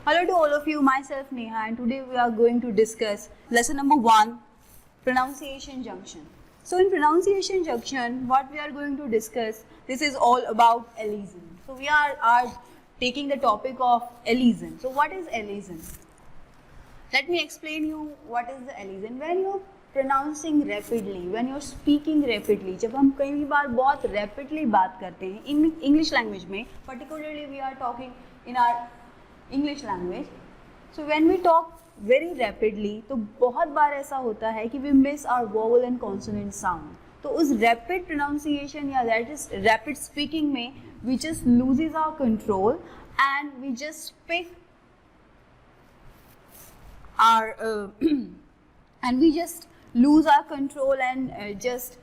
Hello to all of you, myself Neha, and today we are going to discuss lesson number 1, pronunciation junction. So in pronunciation junction, what we are going to discuss, this is all about elision. So we are taking the topic of elision. So what is elision? Let me explain you what is the elision. When you're pronouncing rapidly, when you're speaking rapidly, जब हम कई बार बहुत rapidly बात करते हैं in English language में, particularly we are talking in our English language. So when we talk very rapidly, तो बहुत बार ऐसा होता है कि we miss our vowel and consonant sound. तो उस rapid pronunciation या that is rapid speaking में we just loses our control and we just speak our and we just lose our control and just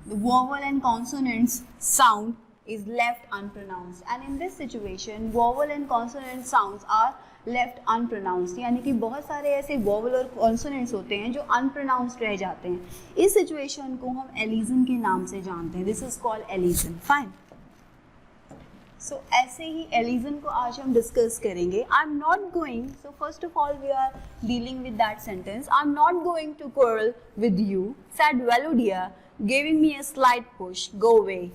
the vowel and consonants sound is left unpronounced, and in this situation vowel and consonant sounds are left unpronounced. यानी कि बहुत सारे ऐसे vowel और consonants होते हैं जो unpronounced रह जाते हैं. इस situation को हम elision के नाम से जानते हैं. This is called elision. Fine. So ऐसे ही elision को आज हम discuss करेंगे. I'm not going. So first of all we are dealing with that sentence. I'm not going to quarrel with you, said Velodia, giving me a slight push. Go away.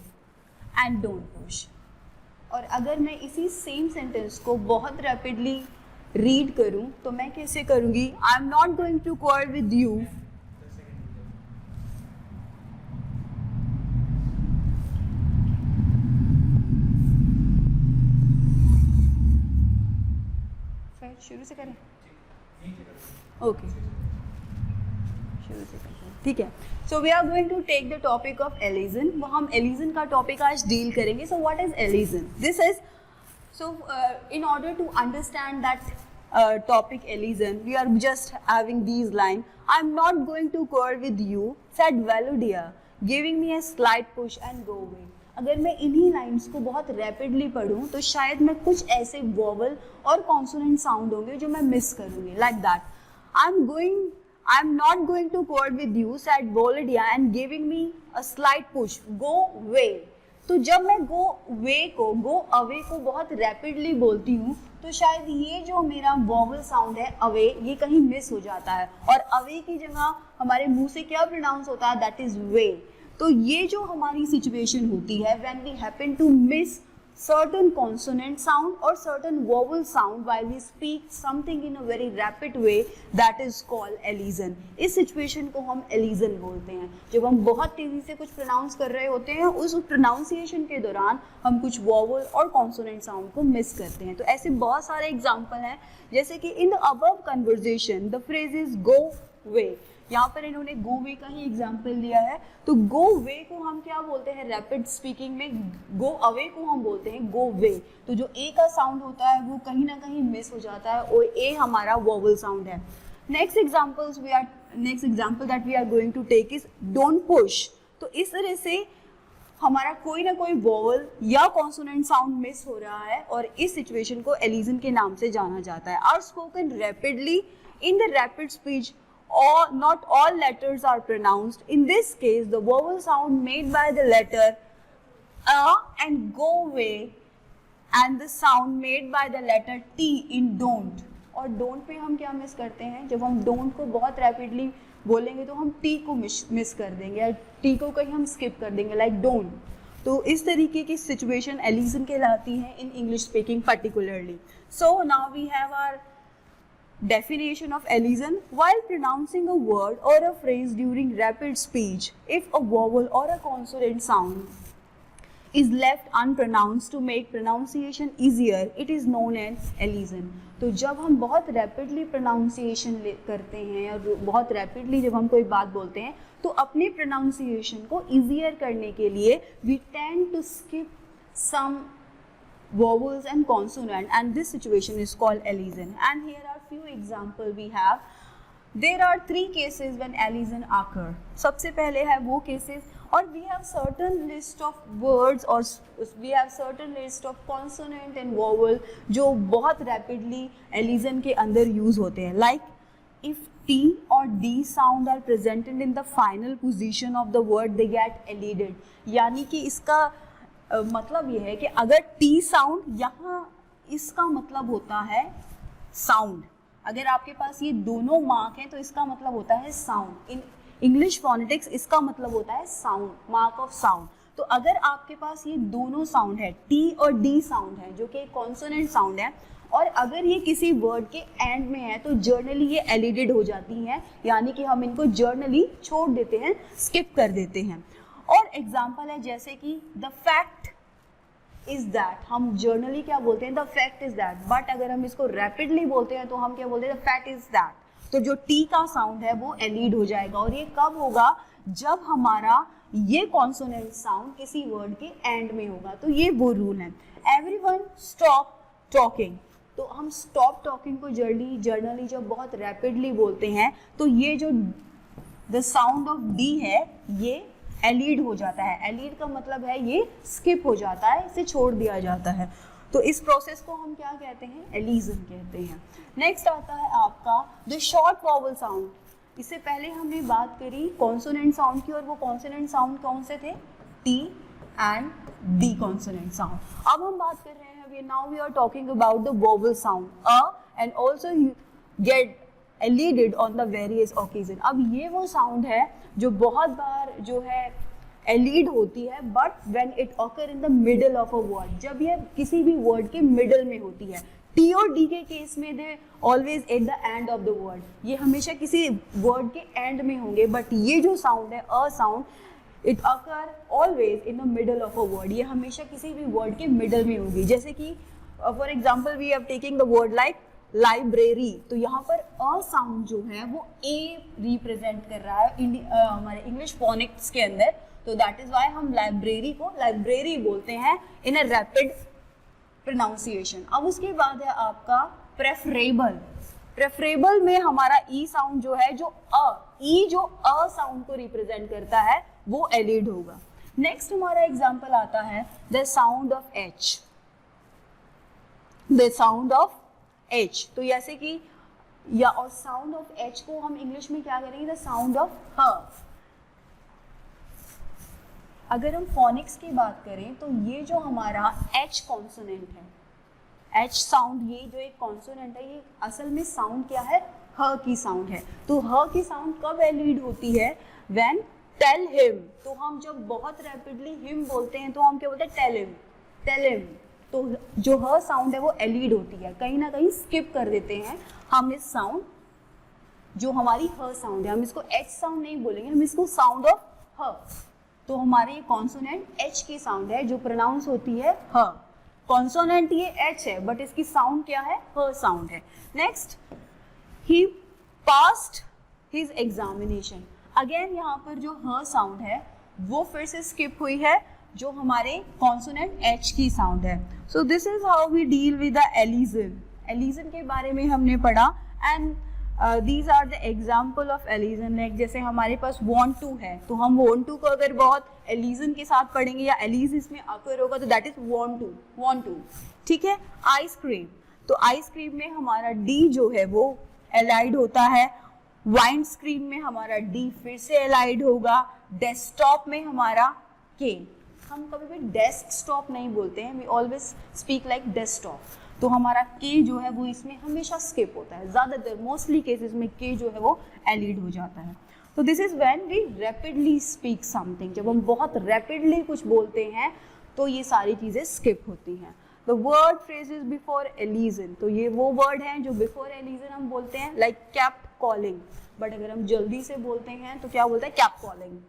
And don't push. और अगर मैं इसी same sentence को बहुत rapidly read करूं तो मैं कैसे करूंगी? I am not going to quarrel with you. फिर शुरू से करें? ओके, शुरू से करते हैं. ठीक है. So we are going to take the topic of elision. वो हम elision का topic आज deal करेंगे. So what is elision? This is in order to understand that topic elision, we are just having these lines. I'm not going to quarrel with you, said Velodia, giving me a slight push and go away. अगर मैं इन्हीं lines को बहुत rapidly पढ़ूँ तो शायद मैं कुछ ऐसे वोवल और कॉन्सोनेंट साउंड होंगे जो मैं मिस करूँगी. Like that. I'm not going to quarrel with you, said Velodia, and giving me a slight push. Go away. तो जब मैं go away को बहुत रैपिडली बोलती हूँ तो शायद ये जो मेरा वॉवल साउंड है away, ये कहीं मिस हो जाता है और away की जगह हमारे मुंह से क्या प्रोनाउंस होता है? That is way. तो ये जो हमारी सिचुएशन होती है when we happen to miss certain consonant sound or certain vowel sound while we speak something in a very rapid way, that is called elision. इस situation को हम elision बोलते हैं. जब हम बहुत तेजी से कुछ pronounce कर रहे होते हैं उस pronunciation के दौरान हम कुछ vowel और consonant sound को miss करते हैं. तो ऐसे बहुत सारे example हैं, जैसे कि in the above conversation the phrase is go away. यहाँ पर इन्होंने go way का ही एग्जाम्पल लिया है. तो go way को हम क्या बोलते हैं रैपिड स्पीकिंग में? go away को हम बोलते हैं go way. तो जो a का साउंड होता है वो कहीं ना कहीं मिस हो जाता है और a हमारा वोवल साउंड है. Next example that we are going to take is don't push. तो इस तरह से हमारा कोई ना कोई वोवल या कॉन्सोनेंट साउंड मिस हो रहा है और इस सिचुएशन को एलिजन के नाम से जाना जाता है. Are spoken rapidly in the rapid speech or not all letters are pronounced. In this case, the vowel sound made by the letter a and go away and the sound made by the letter t in don't. और don't पे हम क्या miss करते हैं? जब हम don't को बहुत रैपिडली बोलेंगे तो हम t को मिस कर देंगे या t को कहीं हम स्किप कर देंगे like don't. तो इस तरीके की सिचुएशन elision कहलाती है in English speaking particularly. So now we have our definition of elision. While pronouncing a word or a phrase during rapid speech, if a vowel or a consonant sound is left unpronounced to make pronunciation easier, it is known as elision. तो जब हम बहुत rapidly pronunciation करते हैं या बहुत rapidly जब हम कोई बात बोलते हैं तो अपने प्रोनाउंसिएशन को ईजियर करने के लिए we tend to skip some vowels and consonant, and this situation is called elision. And here are few example we have. There are 3 cases when elision occur. सबसे पहले है वो cases और we have certain list of words or we have certain list of consonant and vowel जो बहुत rapidly elision के अंदर use होते हैं. Like if T or D sound are presented in the final position of the word, they get elided. यानी कि इसका मतलब ये है कि अगर टी साउंड यहाँ इसका मतलब होता है साउंड। अगर आपके पास ये दोनों मार्क हैं तो इसका मतलब होता है साउंड। इन इंग्लिश फोनेटिक्स इसका मतलब होता है साउंड, मार्क ऑफ साउंड। तो अगर आपके पास ये दोनों साउंड है, टी और डी साउंड है जो कि कॉन्सोनेंट साउंड है, और अगर ये किसी वर्ड के एंड में है तो जर्नली ये एलिडेड हो जाती हैं, यानी कि हम इनको जर्नली छोड़ देते हैं, स्किप कर देते हैं। और एग्जाम्पल है जैसे कि द फैक्ट इज दैट, हम जर्नली क्या बोलते हैं, the fact is that, but अगर हम इसको रैपिडली बोलते हैं तो हम क्या बोलते हैं, द फैक्ट इज दैट। तो जो टी का साउंड है वो एलिड हो जाएगा, और ये कब होगा, जब हमारा ये कॉन्सोनेंट साउंड किसी वर्ड के एंड में होगा। तो ये वो रूल है। एवरीवन स्टॉप टॉकिंग, तो हम स्टॉप टॉकिंग को जर्नली जब बहुत रैपिडली बोलते हैं तो ये जो द साउंड ऑफ डी है ये एलिड हो जाता है। एलिड का मतलब है ये स्किप हो जाता है, इसे छोड़ दिया जाता है। तो इस प्रोसेस को हम क्या कहते हैं, एलिजन कहते हैं। नेक्स्ट आता है आपका द शॉर्ट वॉवल साउंड। इससे पहले हमने बात करी कॉन्सोनेंट साउंड की, और वो कॉन्सोनेंट साउंड कौन से थे, T and D consonant sound. अब हम बात कर रहे हैं, now we are talking about the vowel sound and also you get elided on the various occasion। अब ये वो साउंड है जो बहुत बार जो है एलिड होती है, but when it occur in the middle of a word, जब ये किसी भी वर्ड के मिडल में होती है। टी और डी के केस में they always at the end of the word, ये हमेशा किसी वर्ड के एंड में होंगे, बट ये जो साउंड है a sound, it occur always in the middle of a word, ये हमेशा किसी भी वर्ड के मिडल में होगी। जैसे कि for example we are taking the word like library, तो यहाँ पर अ साउंड जो है वो ए रिप्रेजेंट कर रहा है हमारे इंग्लिश फोनिक्स के अंदर। तो दैट इज वाई हम लाइब्रेरी को लाइब्रेरी बोलते हैं इन अ रैपिड प्रोनाउंसिएशन। अब उसके बाद है आपका प्रेफरेबल। प्रेफरेबल में हमारा ई साउंड जो है, जो ई जो अ साउंड को रिप्रेजेंट करता है वो एलिड होगा। नेक्स्ट हमारा एग्जाम्पल आता है the sound of H. The sound of H, तो जैसे कि या और साउंड ऑफ एच को हम इंग्लिश में क्या करेंगे, द साउंड ऑफ ह। अगर हम फोनिक्स की बात करें तो ये जो हमारा एच कॉन्सोनेंट है, एच साउंड, ये जो एक कॉन्सोनेंट है, ये असल में साउंड क्या है, ह की साउंड है। तो ह की साउंड कब एलिड होती है, व्हेन टेल हिम। तो हम जब बहुत रैपिडली हिम बोलते हैं तो हम क्या बोलते हैं, टेल हिम, टेल हिम। तो जो ह साउंड है वो एलिड होती है, कहीं ना कहीं स्किप कर देते हैं हम इस साउंड, जो हमारी ह साउंड है, हम इसको एच साउंड नहीं बोलेंगे, हम इसको साउंड ऑफ ह। तो हमारे ये कॉन्सोनेंट एच की साउंड है जो प्रोनाउंस होती है ह। कॉन्सोनेंट ये एच है बट इसकी साउंड क्या है, ह साउंड है। नेक्स्ट, ही पास्ड हिज एग्जामिनेशन। अगेन यहाँ पर जो ह साउंड है वो फिर से स्किप हुई है, जो हमारे कॉन्सोनेंट एच की साउंड है। So this is how we deal with the elision. Elision के बारे में हमने पढ़ा, and these are the example of elision. Like जैसे हमारे पास वांट टू है, तो हम वांट टू को अगर बहुत एलिजन के साथ पढ़ेंगे या एलिज इसमें अकर होगा तो that is want to, want to. ठीक है। आइसक्रीम, तो आइसक्रीम में हमारा डी जो है वो एलाइड होता है। वाइन स्क्रीन में हमारा डी फिर से एलाइड होगा। डेस्कटॉप में हमारा के, हम कभी भी डेस्कटॉप नहीं बोलते हैं, we always speak like desktop. तो हमारा के जो है वो इसमें हमेशा स्किप होता है, ज़्यादातर मोस्टली केसेस में के जो है वो एलिड हो जाता है। तो this is when we rapidly speak something, जब हम बहुत रैपिडली कुछ बोलते हैं तो ये सारी चीज़ें स्किप होती हैं। The word phrases before Alison, तो ये वो वर्ड हैं जो बिफोर एलिजन हम बोलते हैं, लाइक कैप्ट कॉलिंग। बट अगर हम जल्दी से बोलते हैं तो क्या बोलते हैं, कैप कॉलिंग।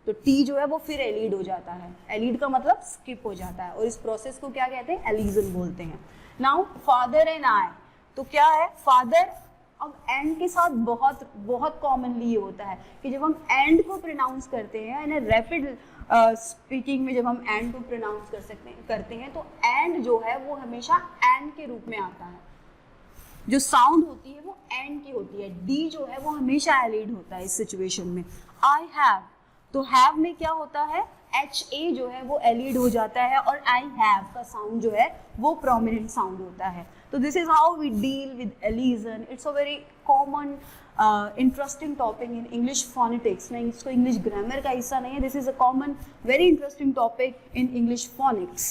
तो टी जो है वो फिर एलिड हो जाता है। एलिड का मतलब स्किप हो जाता है, और इस प्रोसेस को क्या कहते हैं, एलिजन बोलते हैं। नाउ फादर एंड आई, तो क्या है फादर, अब एंड के साथ बहुत बहुत कॉमनली ये होता है कि जब हम एंड को प्रोनाउंस करते हैं इन रैपिड स्पीकिंग में, जब हम एंड को प्रोनाउंस करते हैं तो एंड जो है वो हमेशा एंड के रूप में आता है। जो साउंड होती है वो एंड की होती है। डी जो है वो हमेशा एलिड होता है इस सिचुएशन में। आई हैव, तो हैव में क्या होता है, एच ए जो है वो एलिड हो जाता है, और आई हैव का साउंड जो है वो प्रोमिनेंट साउंड होता है। तो this is how we deal with elision. It's a very common interesting topic in English phonetics. नहीं, इसको इंग्लिश ग्रामर का हिस्सा नहीं है, this is a common very interesting topic in English phonics.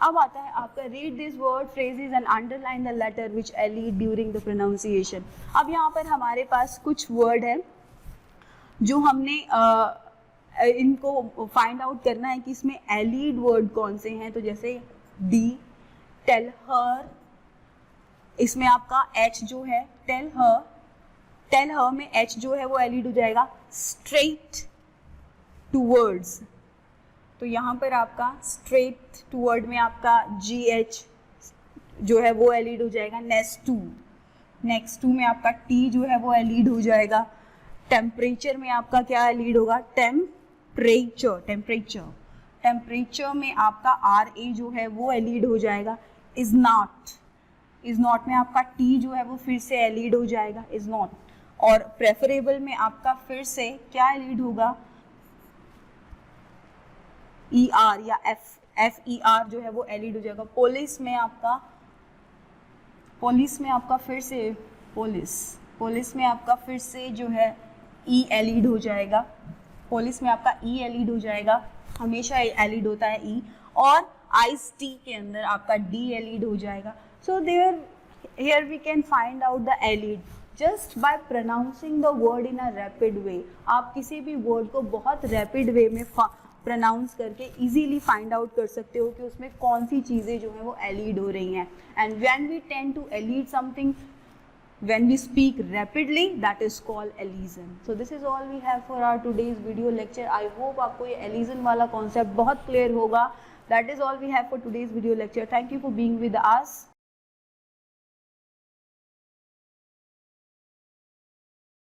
अब आता है आपका read this word phrases and underline the letter which elided during the pronunciation. अब यहाँ पर हमारे पास कुछ वर्ड है जो हमने इनको फाइंड आउट करना है कि इसमें एलीड वर्ड कौन से हैं। तो जैसे डी, टेल हर, इसमें आपका एच जो है टेल हर में एच जो है वो एलीड हो जाएगा। स्ट्रेट टूवर्ड्स, तो यहाँ पर आपका स्ट्रेट टूवर्ड में आपका जी एच जो है वो एलीड हो जाएगा। नेक्स्ट टू में आपका टी जो है वो एलीड हो जाएगा। टेम्परेचर में आपका क्या एलीड होगा? टेम्परेचर में आपका आर ए जो है वो एलीड हो जाएगा। इज नॉट में आपका टी जो है वो फिर से एलीड हो जाएगा, इज नॉट। और प्रेफरेबल में आपका फिर से क्या एलीड होगा? ई आर या एफ ई आर जो है वो एलीड हो जाएगा। पुलिस में आपका फिर से जो है ई एलीड हो जाएगा। पुलिस में आपका ई एलीड हो जाएगा, हमेशा एलीड होता है ई। और आइस टी के अंदर आपका डी एलीड हो जाएगा। सो here we can find out the elide just by pronouncing the word in a rapid way। आप किसी भी वर्ड को बहुत रैपिड वे में प्रोनाउंस करके इजीली फाइंड आउट कर सकते हो कि उसमें कौन सी चीज़ें जो हैं वो एलीड हो रही हैं। And when we tend to elide something when we speak rapidly, that is called elision। So this is all we have for our today's video lecture। I hope आपको ये elision वाला concept बहुत clear होगा। That is all we have for today's video lecture। Thank you for being with us।